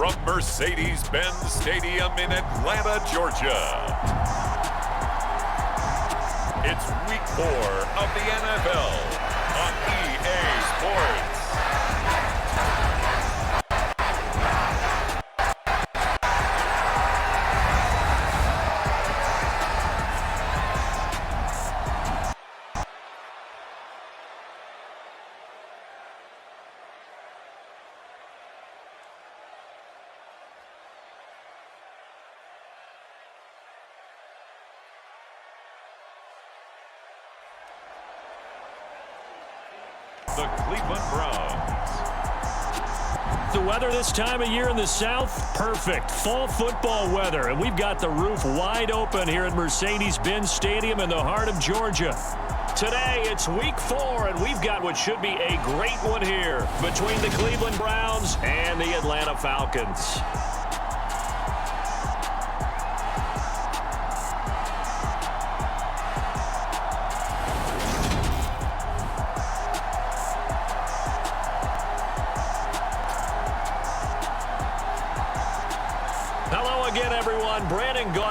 from Mercedes-Benz Stadium in Atlanta, Georgia. It's Week 4 of the NFL on EA Sports. The Cleveland Browns. The weather this time of year in the South, perfect. Fall football weather, and we've got the roof wide open here at Mercedes-Benz Stadium in the heart of Georgia. Today, it's Week 4, and we've got what should be a great one here between the Cleveland Browns and the Atlanta Falcons.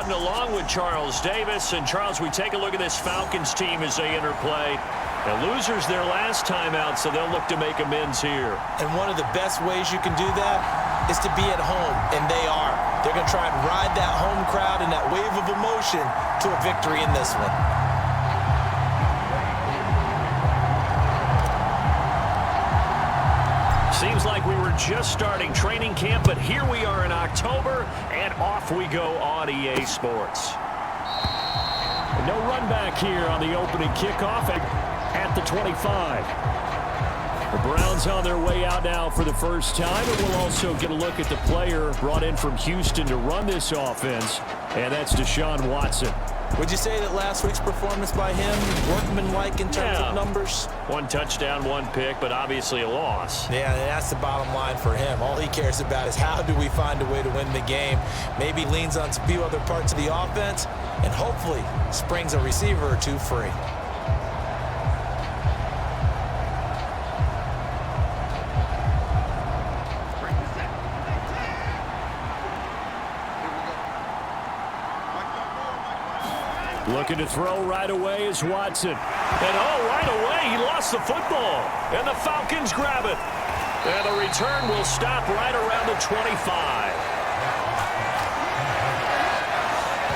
Along with Charles Davis. And Charles, we take a look at this Falcons team as they interplay. The losers their last time out, so they'll look to make amends here. And one of the best ways you can do that is to be at home, and they are. They're going to try and ride that home crowd and that wave of emotion to a victory in this one. Seems like we were just starting training camp, but here we are in October, and off we go on EA Sports. No run back here on the opening kickoff at the 25. The Browns on their way out now for the first time, and we'll also get a look at the player brought in from Houston to run this offense, and that's Deshaun Watson. Would you say that last week's performance by him, workmanlike in terms of numbers? One touchdown, one pick, but obviously a loss. Yeah, that's the bottom line for him. All he cares about is how do we find a way to win the game. Maybe leans on a few other parts of the offense, and hopefully springs a receiver or two free. Looking to throw right away is Watson. And right away, he lost the football. And the Falcons grab it. And the return will stop right around the 25.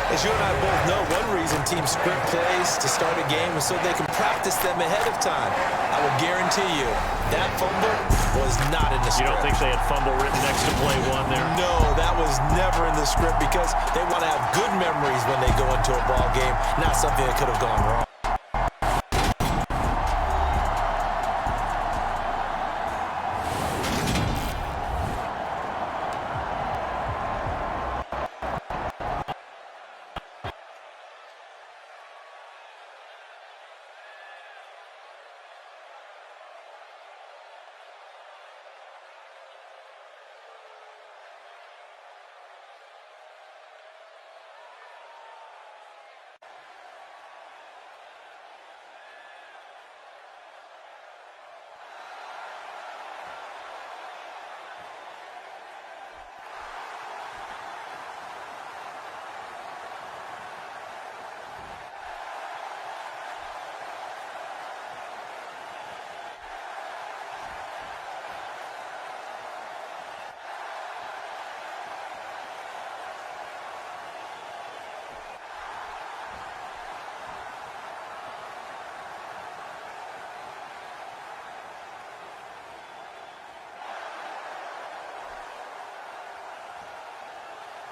As you and I both know, one reason teams script plays to start a game is so they can practice them ahead of time. I will guarantee you that fumble was not in the script. You don't think they had fumble written next to play one there? No, that was never in the script because they want to have good memories when they go into a ball game, not something that could have gone wrong.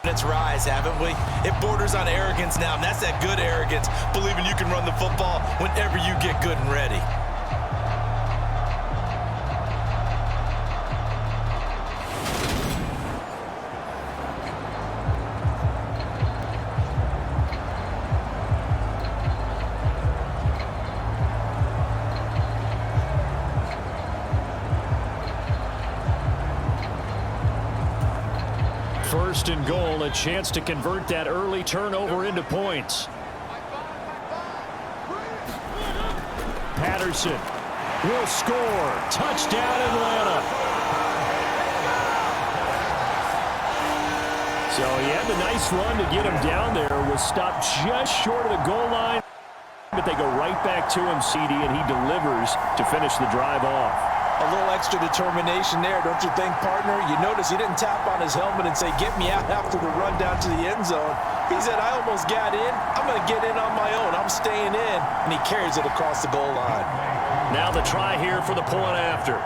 It's rise, haven't we? It borders on arrogance now, and that's that good arrogance, believing you can run the football whenever you get good and ready. First and goal, a chance to convert that early turnover into points. Patterson will score. Touchdown, Atlanta. So he had the nice run to get him down there. Was stopped just short of the goal line. But they go right back to him, CD, and he delivers to finish the drive off. A little extra determination there, don't you think, partner? You notice he didn't tap on his helmet and say, get me out after the run down to the end zone. He said, I almost got in. I'm going to get in on my own. I'm staying in. And he carries it across the goal line. Now the try here for the point after.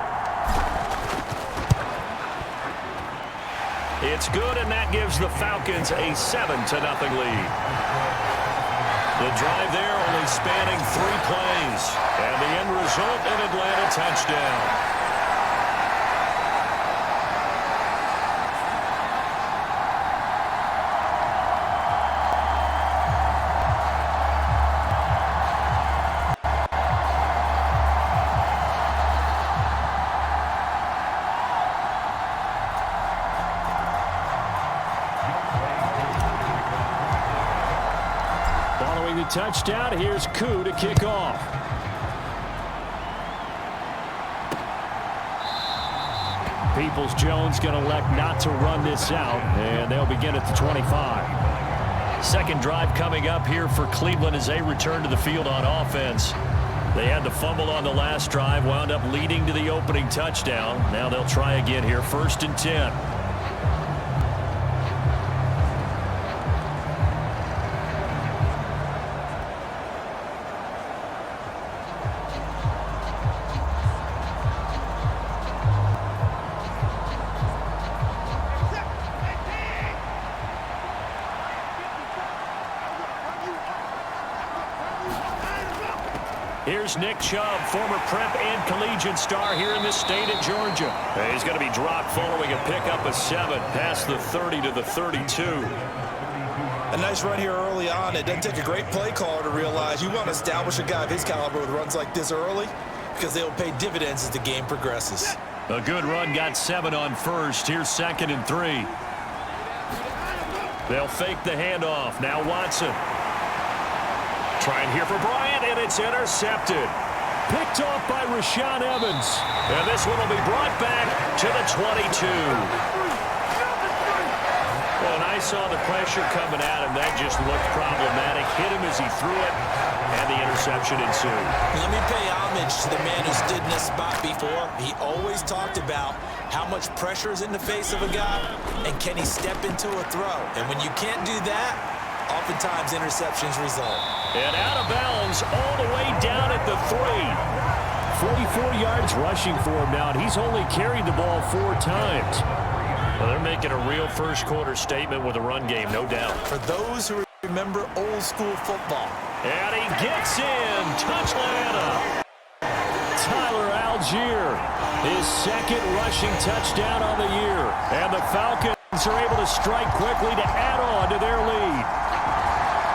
It's good, and that gives the Falcons a 7-0 lead. The drive there only spanning 3 plays. And the end result, an Atlanta touchdown. Following the touchdown, here's Koo to kick off. Peoples-Jones going to elect not to run this out, and they'll begin at the 25. Second drive coming up here for Cleveland as they return to the field on offense. They had the fumble on the last drive, wound up leading to the opening touchdown. Now they'll try again here, 1st and 10. Here's Nick Chubb, former prep and collegiate star here in the state of Georgia. He's going to be dropped following a pickup of 7 past the 30 to the 32. A nice run here early on. It doesn't take a great play caller to realize you want to establish a guy of his caliber with runs like this early because they'll pay dividends as the game progresses. A good run, got 7 on first. Here's 2nd and 3. They'll fake the handoff. Now Watson. Trying here for Bryant, and it's intercepted. Picked off by Rashaan Evans. And this one will be brought back to the 22. Well, and I saw the pressure coming at him. That just looked problematic. Hit him as he threw it, and the interception ensued. Let me pay homage to the man who stood in this spot before. He always talked about how much pressure is in the face of a guy, and can he step into a throw. And when you can't do that, oftentimes interceptions result. And out of bounds all the way down at the 3. 44 yards rushing for him now, and he's only carried the ball 4 times. Well, they're making a real first-quarter statement with a run game, no doubt. For those who remember old-school football. And he gets in. Touchdown. Tyler Algier, his 2nd rushing touchdown on the year. And the Falcons are able to strike quickly to add on to their lead.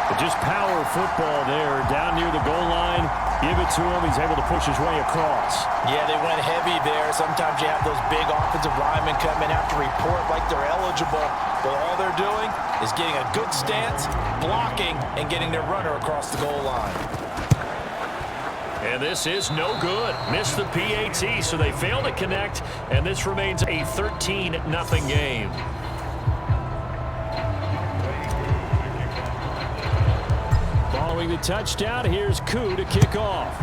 But just power football there, down near the goal line. Give it to him. He's able to push his way across. Yeah, they went heavy there. Sometimes you have those big offensive linemen come in, have to report like they're eligible. But all they're doing is getting a good stance, blocking, and getting their runner across the goal line. And this is no good. Missed the PAT, so they fail to connect. And this remains a 13-0 game. Following the touchdown, here's Koo to kick off.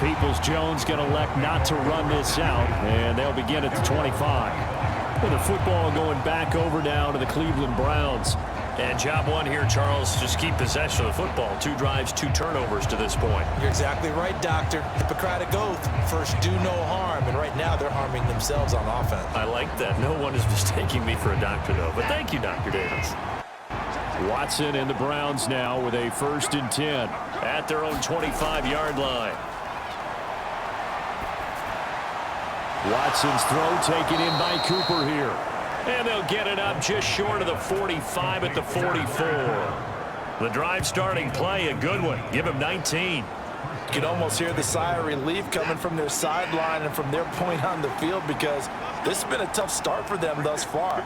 Peoples-Jones going to elect not to run this out, and they'll begin at the 25. With the football going back over now to the Cleveland Browns. And job one here, Charles, just keep possession of the football. 2 drives, 2 turnovers to this point. You're exactly right, Doctor. Hippocratic oath, first do no harm, and right now they're harming themselves on offense. I like that. No one is mistaking me for a doctor, though. But thank you, Dr. Davis. Watson and the Browns now with a 1st and 10 at their own 25-yard line. Watson's throw taken in by Cooper here. And they'll get it up just short of the 45 at the 44. The drive starting play, a good one. Give him 19. You can almost hear the sigh of relief coming from their sideline and from their point on the field because this has been a tough start for them thus far.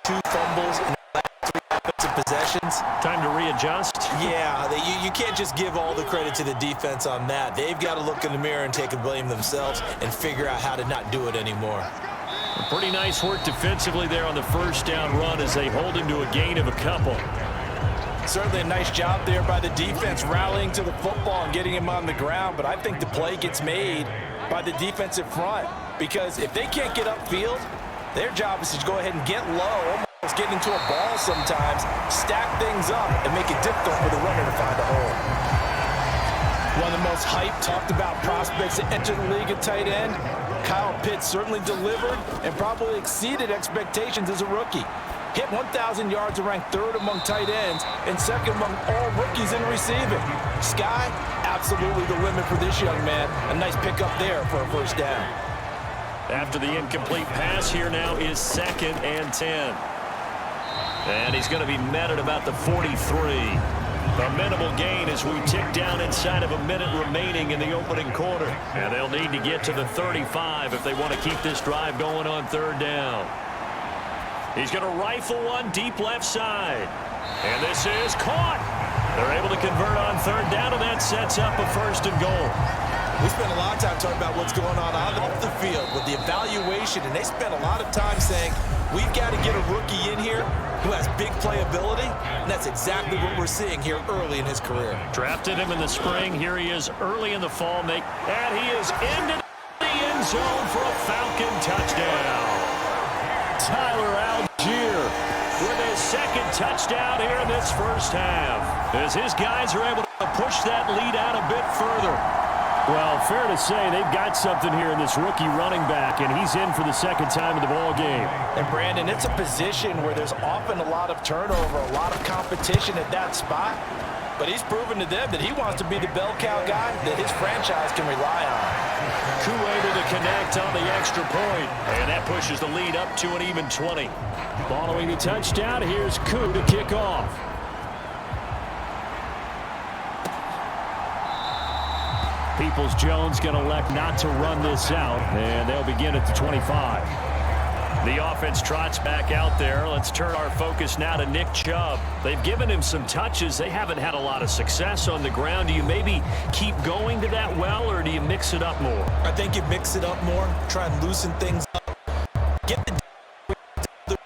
2 fumbles in the last 3 offensive possessions. Time to readjust. Yeah, you can't just give all the credit to the defense on that. They've got to look in the mirror and take a blame themselves and figure out how to not do it anymore. Pretty nice work defensively there on the first down run as they hold him to a gain of a couple. Certainly a nice job there by the defense rallying to the football and getting him on the ground, but I think the play gets made by the defensive front because if they can't get upfield, their job is to go ahead and get low, almost get into a ball sometimes, stack things up, and make it difficult for the runner to find a hole. One of the most hyped, talked about prospects that enter the league at tight end. Kyle Pitts certainly delivered and probably exceeded expectations as a rookie. Hit 1,000 yards and ranked 3rd among tight ends and 2nd among all rookies in receiving. Sky, absolutely the limit for this young man. A nice pickup there for a first down. After the incomplete pass, here now is 2nd and 10. And he's going to be met at about the 43. A minimal gain as we tick down inside of a minute remaining in the opening quarter. And they'll need to get to the 35 if they want to keep this drive going on 3rd down. He's going to rifle one deep left side. And this is caught. They're able to convert on 3rd down, and that sets up a 1st and goal. We spent a lot of time talking about what's going on off the field with the evaluation, and they spent a lot of time saying, we've got to get a rookie in here who has big playability, and that's exactly what we're seeing here early in his career. Drafted him in the spring. Here he is early in the fall. And he is into the end zone for a Falcon touchdown. Tyler Algier with his 2nd touchdown here in this first half, as his guys are able to push that lead out a bit further. Well, fair to say they've got something here in this rookie running back, and he's in for the 2nd time in the ball game. And Brandon, it's a position where there's often a lot of turnover, a lot of competition at that spot. But he's proven to them that he wants to be the bell cow guy that his franchise can rely on. Koo able to connect on the extra point, and that pushes the lead up to an even 20. Following the touchdown, here's Koo to kick off. Peoples-Jones going to elect not to run this out, and they'll begin at the 25. The offense trots back out there. Let's turn our focus now to Nick Chubb. They've given him some touches. They haven't had a lot of success on the ground. Do you maybe keep going to that well, or do you mix it up more? I think you mix it up more, try and loosen things up. Get the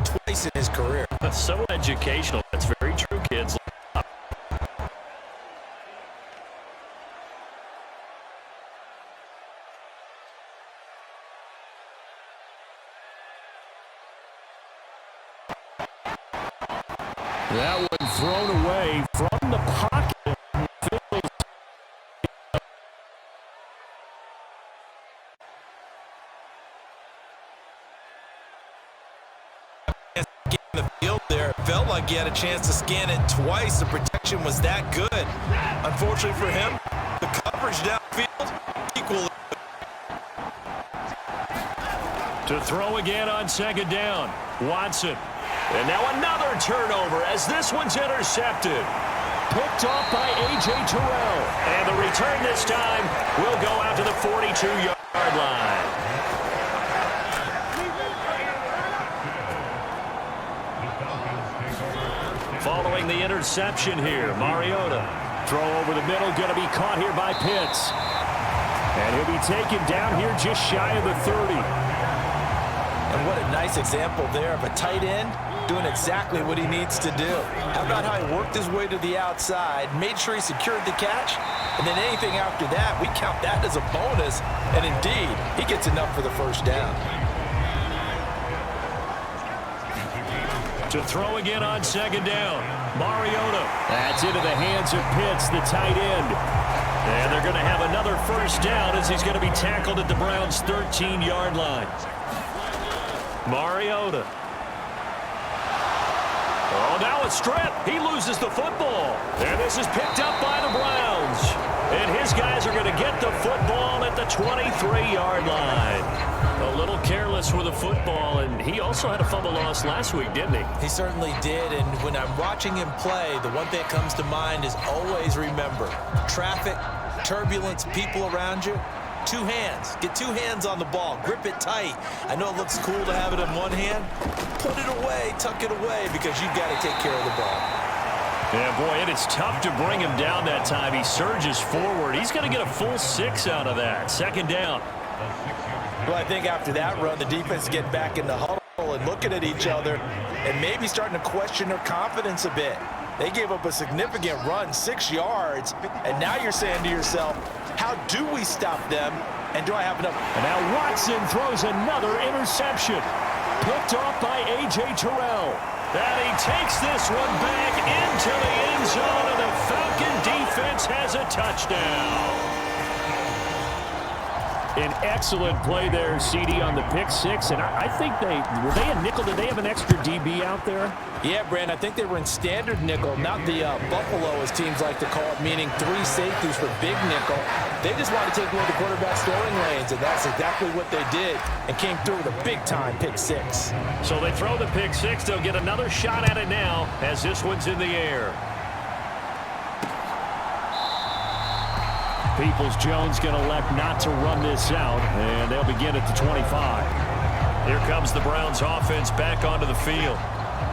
twice in his career. That's so educational. That's very true, kids. That one thrown away from the pocket. The field there, felt like he had a chance to scan it twice. The protection was that good. Unfortunately for him, the coverage downfield equally. To throw again on 2nd down, Watson. And now another turnover as this one's intercepted. Picked off by A.J. Terrell. And the return this time will go out to the 42-yard line. Following the interception here, Mariota. Throw over the middle, going to be caught here by Pitts. And he'll be taken down here just shy of the 30. And what a nice example there of a tight end doing exactly what he needs to do. How about how he worked his way to the outside, made sure he secured the catch, and then anything after that, we count that as a bonus. And indeed, he gets enough for the first down. To throw again on 2nd down, Mariota. That's into the hands of Pitts, the tight end. And they're going to have another first down as he's going to be tackled at the Browns' 13-yard line. Mariota. Oh, now a strip. He loses the football. And this is picked up by the Browns. And his guys are going to get the football at the 23-yard line. A little careless with the football, and he also had a fumble loss last week, didn't he? He certainly did, and when I'm watching him play, the one thing that comes to mind is always remember, traffic, turbulence, people around you, Two hands. Get two hands on the ball. Grip it tight. I know it looks cool to have it in one hand. Put it away. Tuck it away because you've got to take care of the ball. Yeah, boy, and it's tough to bring him down that time. He surges forward. He's going to get a full 6 out of that. Second down. Well, I think after that run, the defense get back in the huddle and looking at each other and maybe starting to question their confidence a bit. They gave up a significant run, 6 yards, and now you're saying to yourself, how do we stop them, and do I have enough? And now Watson throws another interception. Picked off by A.J. Terrell. And he takes this one back into the end zone, and the Falcon defense has a touchdown. An excellent play there, CD, on the pick 6. And I think were they a nickel? Did they have an extra DB out there? Yeah, Brand, I think they were in standard nickel, not the Buffalo, as teams like to call it, meaning 3 safeties for big nickel. They just wanted to take one of the quarterback's throwing lanes, and that's exactly what they did, and came through with a big-time pick 6. So they throw the pick 6. They'll get another shot at it now as this one's in the air. Peoples-Jones going to elect not to run this out, and they'll begin at the 25. Here comes the Browns offense back onto the field.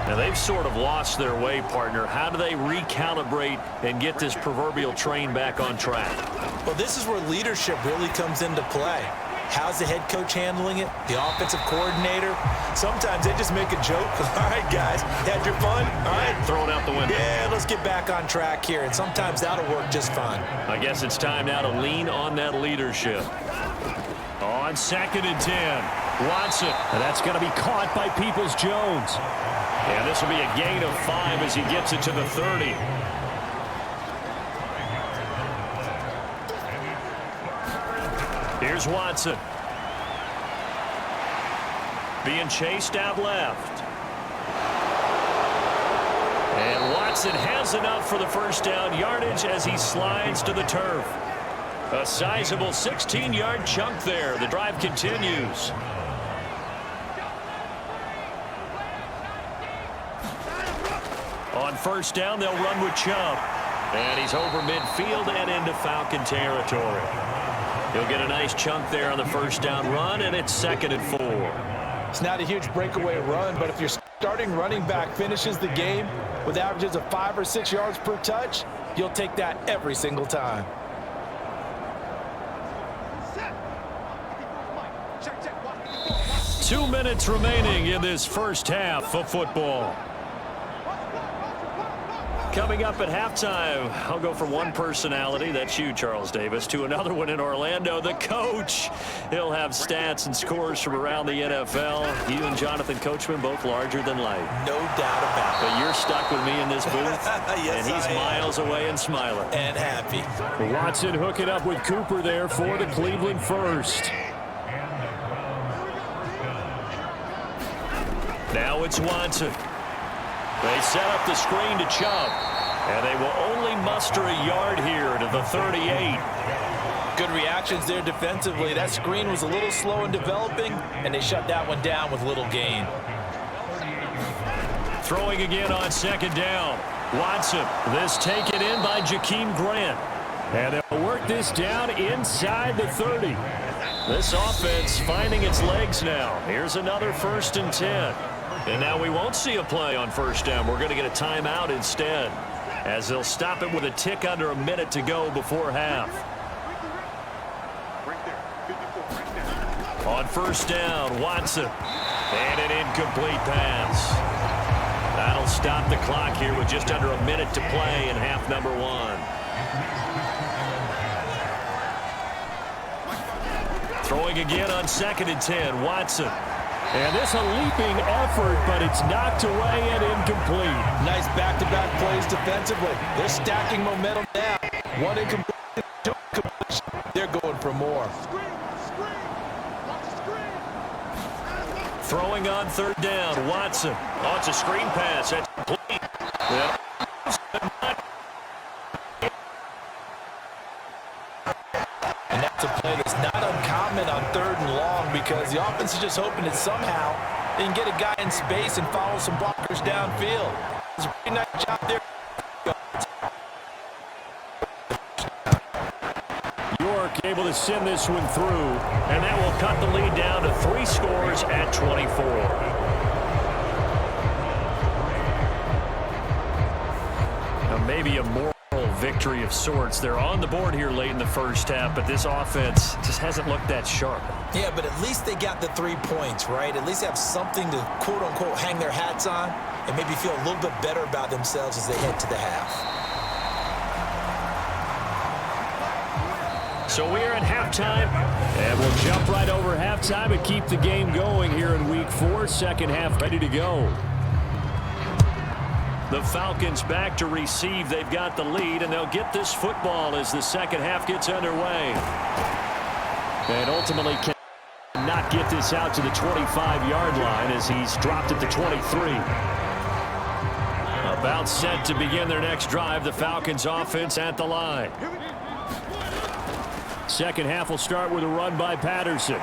Now, they've sort of lost their way, partner. How do they recalibrate and get this proverbial train back on track? Well, this is where leadership really comes into play. How's the head coach handling it? The offensive coordinator? Sometimes they just make a joke. All right, guys, had your fun? All right. Throw it out the window. Yeah, let's get back on track here, and sometimes that'll work just fine. I guess it's time now to lean on that leadership. On 2nd and 10, Watson. And that's going to be caught by Peoples-Jones. And this will be a gain of 5 as he gets it to the 30. Here's Watson. Being chased out left. And Watson has enough for the first down yardage as he slides to the turf. A sizable 16-yard chunk there. The drive continues. On first down, they'll run with Chubb. And he's over midfield and into Falcon territory. He'll get a nice chunk there on the first down run, and it's 2nd and 4. It's not a huge breakaway run, but if your starting running back finishes the game with averages of 5 or 6 yards per touch, you'll take that every single time. Two minutes remaining in this first half of football. Coming up at halftime, I'll go from one personality, that's you, Charles Davis, to another one in Orlando, the coach. He'll have stats and scores from around the NFL. You and Jonathan Coachman, both larger than life. No doubt about it. But you're stuck with me in this booth, yes, and he's miles away and smiling. And happy. Watson hooking up with Cooper there for the Cleveland first. Now it's Watson. They set up the screen to Chubb, and they will only muster a yard here to the 38. Good reactions there defensively. That screen was a little slow in developing, and they shut that one down with little gain. Throwing again on 2nd down. Watson, this taken in by Jakeem Grant. And they'll work this down inside the 30. This offense finding its legs now. Here's another 1st and 10. And now we won't see a play on first down. We're going to get a timeout instead, as they'll stop it with a tick under a minute to go before half. On first down, Watson. And an incomplete pass. That'll stop the clock here with just under a minute to play in half number 1. Throwing again on 2nd and 10, Watson. And this a leaping effort, but it's knocked away and incomplete. Nice back-to-back plays defensively. They're stacking momentum now. One incomplete, two incompletion. They're going for more. Throwing on 3rd down, Watson. Oh, it's a screen pass. That's complete. And that's a play that's not uncommon on 3rd and long, because the offense is just hoping that somehow they can get a guy in space and follow some blockers downfield. It's a pretty nice job there. York able to send this one through, and that will cut the lead down to 3 scores at 24. Now maybe a moral victory of sorts. They're on the board here late in the first half, but this offense just hasn't looked that sharp. Yeah, but at least they got the 3 points, right? At least have something to, quote-unquote, hang their hats on and maybe feel a little bit better about themselves as they head to the half. So we're at halftime, and we'll jump right over halftime and keep the game going here in Week 4. Second half ready to go. The Falcons back to receive. They've got the lead, and they'll get this football as the second half gets underway. And ultimately cannot get this out to the 25-yard line as he's dropped at the 23. About set to begin their next drive. The Falcons offense at the line. Second half will start with a run by Patterson. A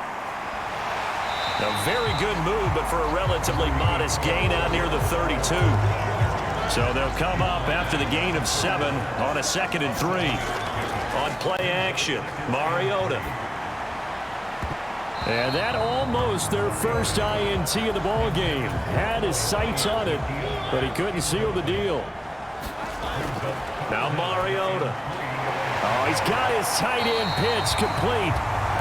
very good move, but for a relatively modest gain out near the 32. So they'll come up after the gain of 7 on a 2nd and 3. On play action, Mariota. And that almost their first INT of the ball game. Had his sights on it, but he couldn't seal the deal. Now Mariota. Oh, he's got his tight end pitch complete.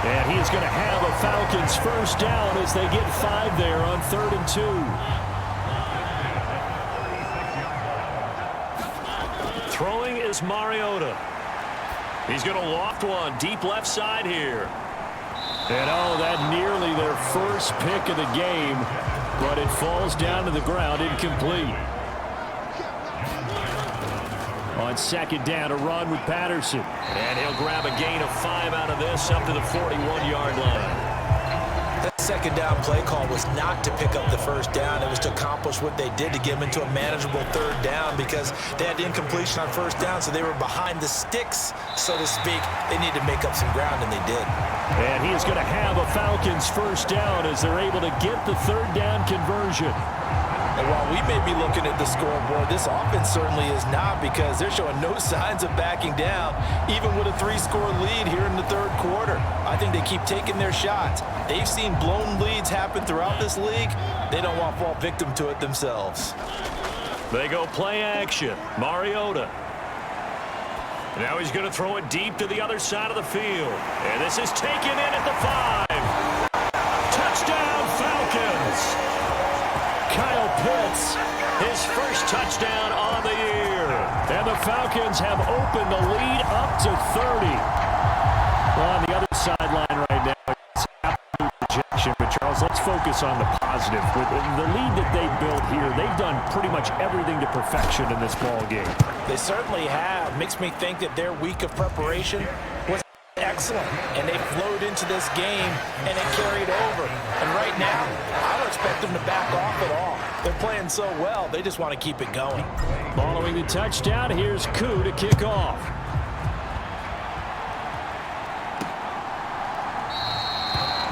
And he's going to have a Falcons first down as they get 5 there on 3rd and 2. Throwing is Mariota. He's going to loft one deep left side here. And oh, that nearly their first pick of the game, but it falls down to the ground incomplete. On 2nd down, a run with Patterson. And he'll grab a gain of 5 out of this up to the 41-yard line. That 2nd down play call was not to pick up the first down. It was to accomplish what they did to get them into a manageable 3rd down because they had incompletion on 1st down, so they were behind the sticks, so to speak. They needed to make up some ground, and they did. And he is going to have a Falcons first down as they're able to get the 3rd down conversion. And while we may be looking at the scoreboard, this offense certainly is not because they're showing no signs of backing down, even with a 3-score lead here in the 3rd quarter. I think they keep taking their shots. They've seen blown leads happen throughout this league. They don't want to fall victim to it themselves. They go play action. Mariota. Now he's going to throw it deep to the other side of the field. And this is taken in at the 5. Touchdown, Falcons. Kyle Pitts, his first touchdown on the year. And the Falcons have opened the lead up to 30. Well, on the other sideline right now, it's absolute rejection. But, Charles, let's focus on the positive. With the lead that they built here, they've done pretty much everything to perfection in this ball game. They certainly have. Makes me think that their week of preparation was excellent, and they flowed into this game, and it carried over. And right now, I don't expect them to back off at all. They're playing so well, they just want to keep it going. Following the touchdown, here's Koo to kick off.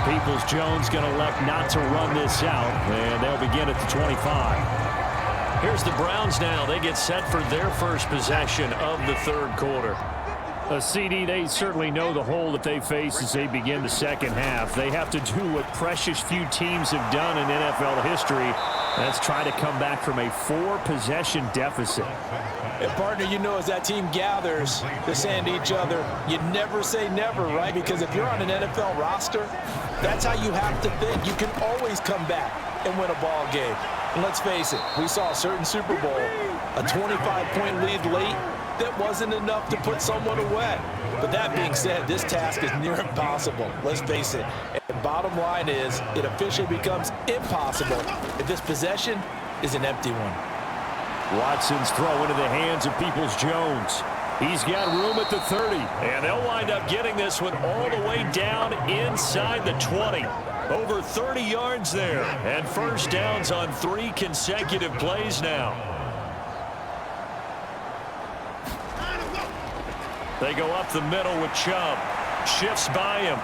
Peoples-Jones going to elect not to run this out, and they'll begin at the 25. Here's the Browns now. They get set for their first possession of the 3rd quarter. A CD, they certainly know the hole that they face as they begin the second half. They have to do what precious few teams have done in NFL history. That's try to come back from a 4-possession deficit. And partner, you know, as that team gathers, they're saying to each other, you never say never, right? Because if you're on an NFL roster, that's how you have to think. You can always come back and win a ball game. And let's face it, we saw a certain Super Bowl, a 25-point lead late, that wasn't enough to put someone away. But that being said, this task is near impossible. Let's face it. And bottom line is, it officially becomes impossible if this possession is an empty one. Watson's throw into the hands of Peoples-Jones. He's got room at the 30. And they'll wind up getting this one all the way down inside the 20. Over 30 yards there. And first downs on 3 consecutive plays now. They go up the middle with Chubb. Shifts by him.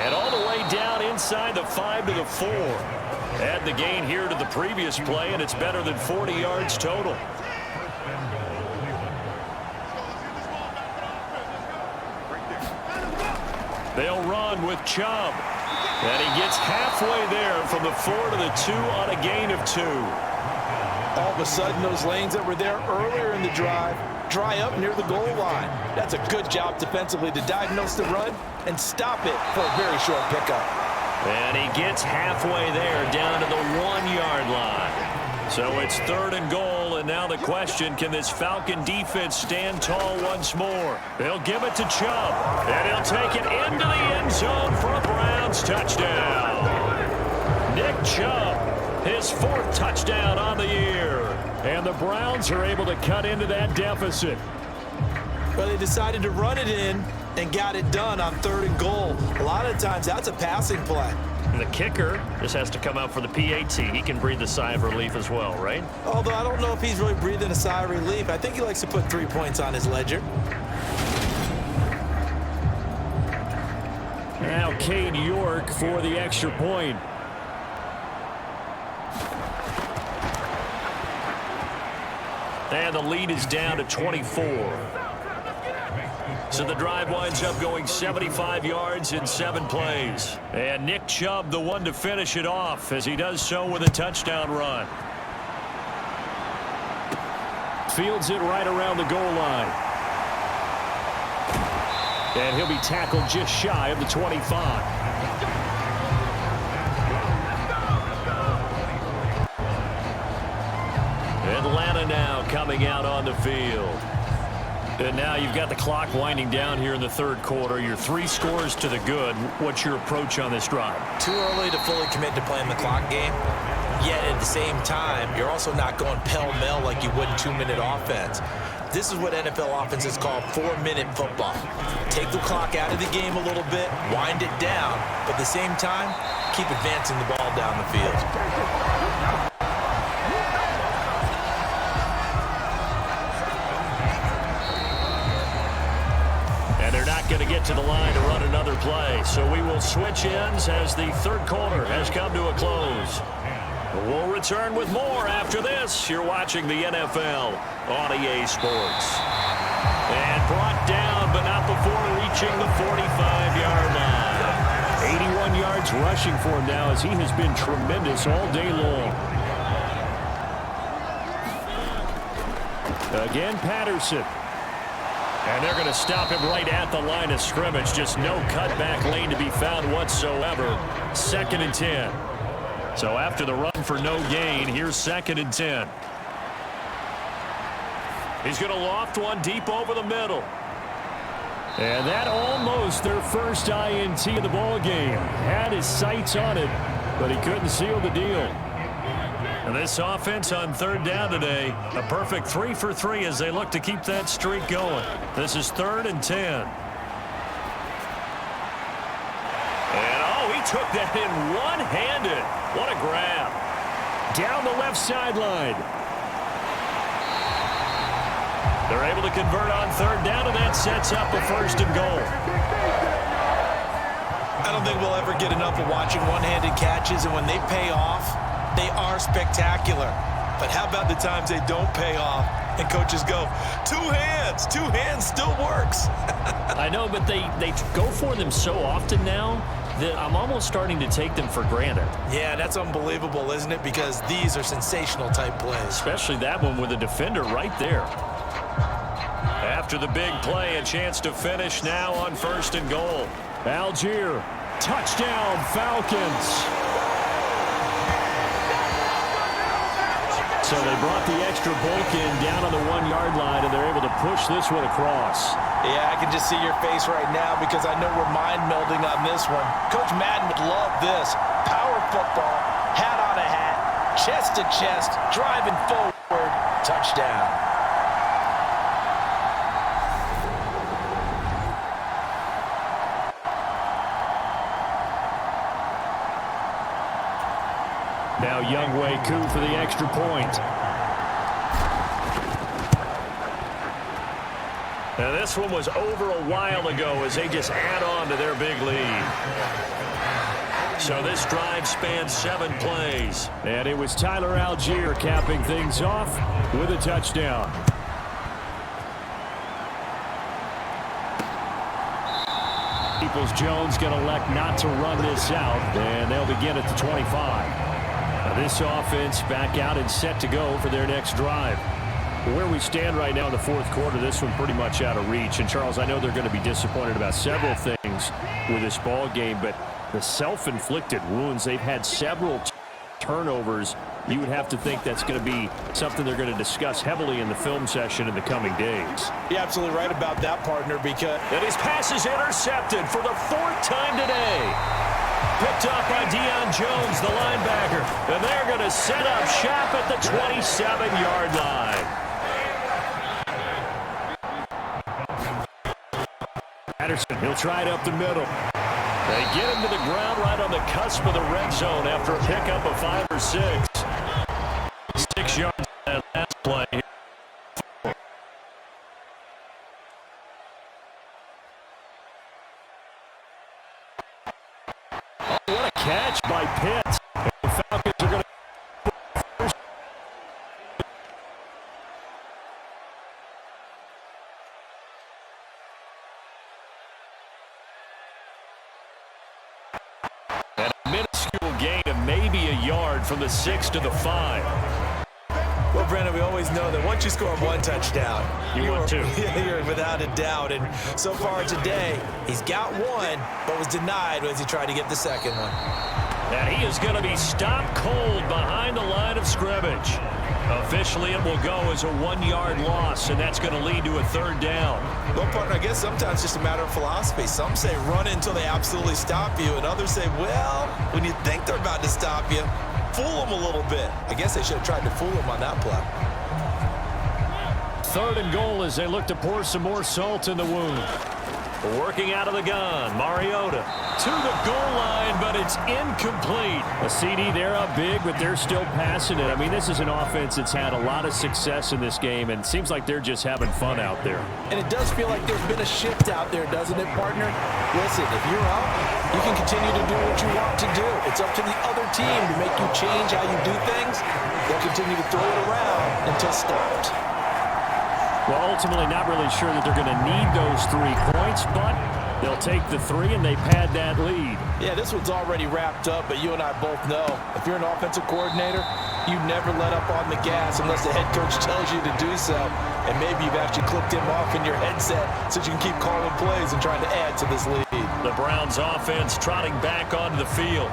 And all the way down inside the 5 to the 4. Add the gain here to the previous play, and it's better than 40 yards total. They'll run with Chubb. And he gets halfway there from the 4 to the 2 on a gain of 2. All of a sudden, those lanes that were there earlier in the drive dry up near the goal line. That's a good job defensively to diagnose the run and stop it for a very short pickup. And he gets halfway there down to the 1-yard line. So it's 3rd and goal, and now the question, can this Falcon defense stand tall once more? They'll give it to Chubb, and he'll take it into the end zone for a Browns touchdown. Nick Chubb, his 4th touchdown on the year. And the Browns are able to cut into that deficit. Well, they decided to run it in and got it done on 3rd and goal. A lot of times, that's a passing play. The kicker just has to come out for the PAT. He can breathe a sigh of relief as well, right? Although I don't know if he's really breathing a sigh of relief. I think he likes to put 3 points on his ledger. Now Cade York for the extra point. And the lead is down to 24. So the drive winds up going 75 yards in 7 plays. And Nick Chubb, the one to finish it off, as he does so with a touchdown run. Fields it right around the goal line. And he'll be tackled just shy of the 25. Atlanta now coming out on the field. And now you've got the clock winding down here in the 3rd quarter. You're 3 scores to the good. What's your approach on this drive? Too early to fully commit to playing the clock game. Yet at the same time, you're also not going pell-mell like you would in 2-minute offense. This is what NFL offenses call 4-minute football. Take the clock out of the game a little bit, wind it down, but at the same time, keep advancing the ball down the field. Going to get to the line to run another play. So we will switch ends as the 3rd quarter has come to a close. We'll return with more after this. You're watching the NFL on EA Sports. And brought down, but not before reaching the 45-yard line. 81 yards rushing for him now as he has been tremendous all day long. Again, Patterson. And they're going to stop him right at the line of scrimmage. Just no cutback lane to be found whatsoever. 2nd and 10. So after the run for no gain, here's 2nd and 10. He's going to loft one deep over the middle. And that almost their first INT of the ball game. Had his sights on it, but he couldn't seal the deal. And this offense on 3rd down today, a perfect 3 for 3 as they look to keep that streak going. This is 3rd and 10. And oh, he took that in one-handed. What a grab. Down the left sideline. They're able to convert on 3rd down, and that sets up a 1st and goal. I don't think we'll ever get enough of watching one-handed catches, and when they pay off, they are spectacular. But how about the times they don't pay off and coaches go, 2 hands still works. I know, but they go for them so often now that I'm almost starting to take them for granted. Yeah, that's unbelievable, isn't it? Because these are sensational type plays. Especially that one with a defender right there. After the big play, a chance to finish now on 1st and goal. Algier, touchdown Falcons. So they brought the extra bulk in down on the 1-yard line, and they're able to push this one across. Yeah, I can just see your face right now because I know we're mind melding on this one. Coach Madden would love this. Power football, hat on a hat, chest to chest, driving forward, touchdown. Now Younghoe Koo for the extra point. Now this one was over a while ago as they just add on to their big lead. So this drive spans 7 plays. And it was Tyler Algier capping things off with a touchdown. Peoples-Jones going to elect not to run this out, and they'll begin at the 25. Now this offense back out and set to go for their next drive. Where we stand right now in the fourth quarter, this one pretty much out of reach. And, Charles, I know they're going to be disappointed about several things with this ball game, but the self-inflicted wounds, they've had several turnovers. You would have to think that's going to be something they're going to discuss heavily in the film session in the coming days. You're absolutely right about that, partner, because... And his pass is intercepted for the fourth time today. Picked up by Deion Jones, the linebacker. And they're going to set up shop at the 27-yard line. Patterson, he'll try it up the middle. They get him to the ground right on the cusp of the red zone after a pickup of 5 or 6. 6 yards on that last play. Oh, what a catch by Pitts. The Falcons are going to... gain of maybe a yard from the 6 to the 5. Well, Brandon, we always know that once you score one touchdown, you're without a doubt. And so far today, he's got one, but was denied as he tried to get the second one. And he is going to be stopped cold behind the line of scrimmage. Officially, it will go as a 1-yard loss, and that's going to lead to a 3rd down. Well, partner, I guess sometimes it's just a matter of philosophy. Some say run until they absolutely stop you, and others say, well, when you think they're about to stop you, fool them a little bit. I guess they should have tried to fool them on that play. 3rd and goal as they look to pour some more salt in the wound. Working out of the gun, Mariota to the goal line, but it's incomplete. A CD, they're up big, but they're still passing it. I mean, this is an offense that's had a lot of success in this game, and it seems like they're just having fun out there. And it does feel like there's been a shift out there, doesn't it, partner? Listen, if you're up, you can continue to do what you want to do. It's up to the other team to make you change how you do things. They'll continue to throw it around until stopped. Well, ultimately not really sure that they're going to need those 3 points, but they'll take the 3 and they pad that lead. Yeah, this one's already wrapped up, but you and I both know if you're an offensive coordinator, you never let up on the gas unless the head coach tells you to do so. And maybe you've actually clicked him off in your headset so you can keep calling plays and trying to add to this lead. The Browns offense trotting back onto the field.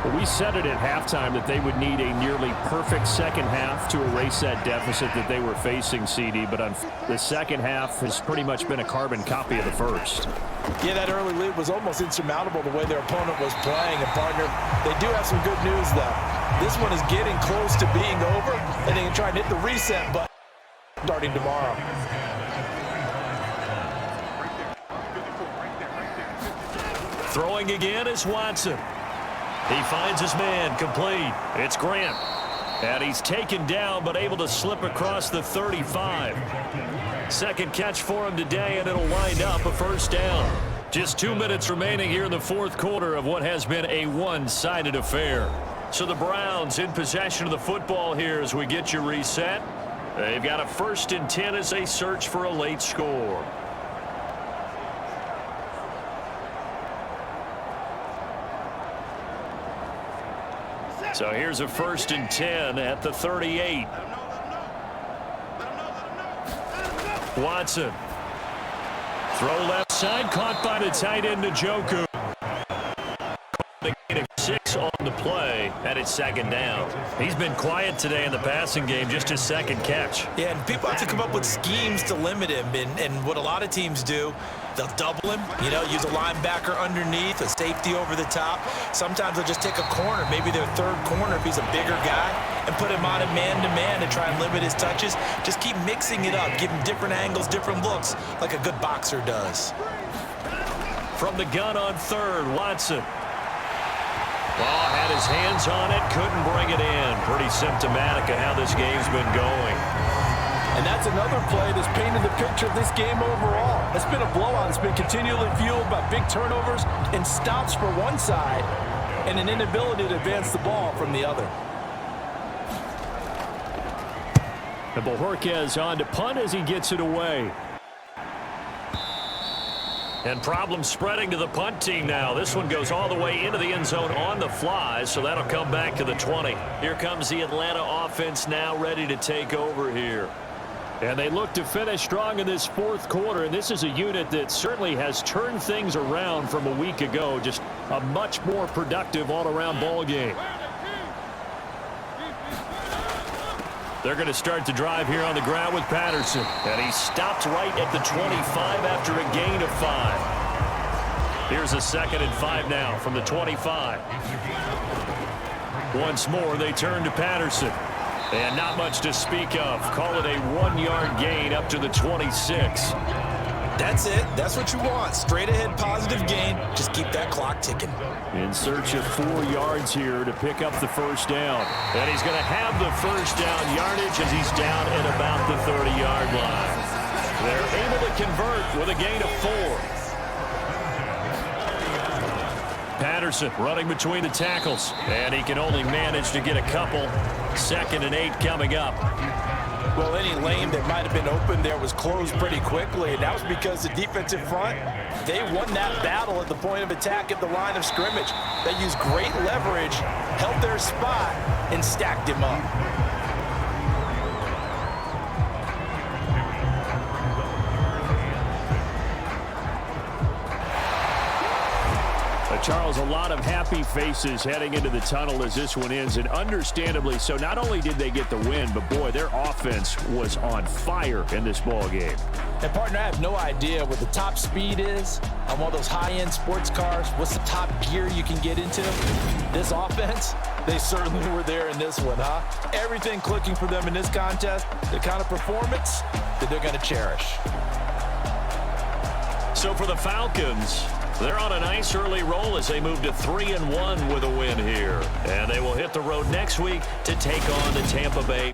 Well, we said it at halftime that they would need a nearly perfect second half to erase that deficit that they were facing, CD, but the second half has pretty much been a carbon copy of the first. Yeah, that early lead was almost insurmountable the way their opponent was playing. And, partner, they do have some good news, though. This one is getting close to being over, and they can try and hit the reset button starting tomorrow. Throwing again is Watson. He finds his man, complete. It's Grant. And he's taken down, but able to slip across the 35. Second catch for him today, and it'll wind up a 1st down. Just 2 minutes remaining here in the fourth quarter of what has been a one-sided affair. So the Browns in possession of the football here as we get you reset. They've got a 1st and 10 as they search for a late score. So here's a 1st and 10 at the 38. Watson. Throw left side, caught by the tight end Njoku. The gain of 6 on the play, and it's 2nd down. He's been quiet today in the passing game, just his 2nd catch. Yeah, and people have to come up with schemes to limit him, and what a lot of teams do, they'll double him, use a linebacker underneath, a safety over the top. Sometimes they'll just take a corner, maybe their 3rd corner if he's a bigger guy, and put him on a man-to-man to try and limit his touches. Just keep mixing it up, give him different angles, different looks, like a good boxer does. From the gun on 3rd, Watson. Ball had his hands on it, couldn't bring it in. Pretty symptomatic of how this game's been going. And that's another play that's painted the picture of this game overall. It's been a blowout. It's been continually fueled by big turnovers and stops for one side and an inability to advance the ball from the other. And Bojorquez on to punt as he gets it away. And problems spreading to the punt team now. This one goes all the way into the end zone on the fly, so that'll come back to the 20. Here comes the Atlanta offense now ready to take over here. And they look to finish strong in this fourth quarter, and this is a unit that certainly has turned things around from a week ago. Just a much more productive all-around ball game. They're going to start the drive here on the ground with Patterson. And he stopped right at the 25 after a gain of 5. Here's a 2nd and 5 now from the 25. Once more, they turn to Patterson. And not much to speak of. Call it a 1-yard gain up to the 26. That's it. That's what you want. Straight ahead positive gain. Just keep that clock ticking. In search of 4 yards here to pick up the first down. And he's going to have the first down yardage as he's down at about the 30-yard line. They're able to convert with a gain of 4. Patterson running between the tackles. And he can only manage to get a couple. 2nd and 8 coming up. Well, any lane that might have been open there was closed pretty quickly, and that was because the defensive front, they won that battle at the point of attack at the line of scrimmage. They used great leverage, held their spot, and stacked him up. Charles, a lot of happy faces heading into the tunnel as this one ends, and understandably so. Not only did they get the win, but boy, their offense was on fire in this ball game. And partner, I have no idea what the top speed is on one of those high-end sports cars. What's the top gear you can get into? This offense, they certainly were there in this one, huh? Everything clicking for them in this contest, the kind of performance that they're going to cherish. So for the Falcons, they're on a nice early roll as they move to 3-1 with a win here. And they will hit the road next week to take on the Tampa Bay